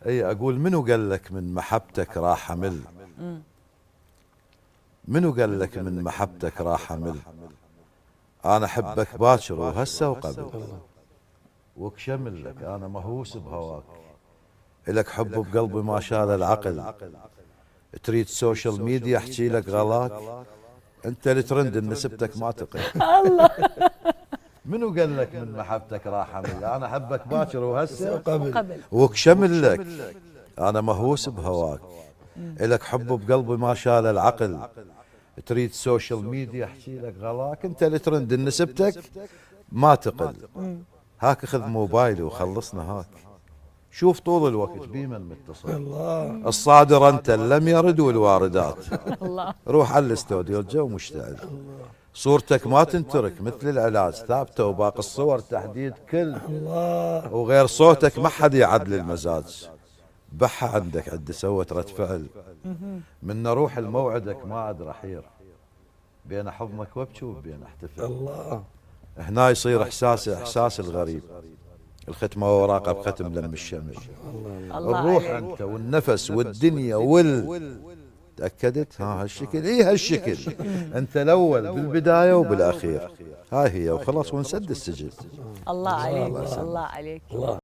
اي اقول منو قال لك من محبتك راح امل؟ منو قال لك من محبتك راح امل؟ انا احبك باكر وهسه وقبل، وكشمل لك انا مهووس بهواك، الك حب بقلبي ما شال العقل، تريد سوشيال ميديا احكي لك غلاك، انت الترند ان سبتك ما تقل. الله. منو قال لك من محبتك راح امل؟ انا احبك باكر وهسه وقبل. وكشمل لك انا مهووس بهواك، الك حب بقلبي ما شال العقل، تريد سوشيال ميديا احكي لك غلاك، انت الترند ان سبتك ما تقل. هاك خذ موبايلي وخلصنا هاك، شوف طول الوقت بيمن متصل. الله. الصادر انت لم يرد والواردات. الله. روح على الاستوديو الجو مشتعل، صورتك ما تنترك مثل العلاج ثابته، وباقي الصور تحديد كل الله. وغير صوتك ما حد يعدل المزاج. بحة عندك عد سوت رد فعل، من روح الموعدك ما عاد رحير، بين حضنك وابكي وبين احتفل. الله. هنا يصير احساس الغريب، الختمه وراقه بختم لم الشمل. الله الروح عليك. انت والنفس والدنيا تاكدت؟ ها هالشكل، اي هالشكل. انت الاول بالبدايه وبالاخير، هاي هي وخلاص ونسد السجل. الله عليك. الله عليك.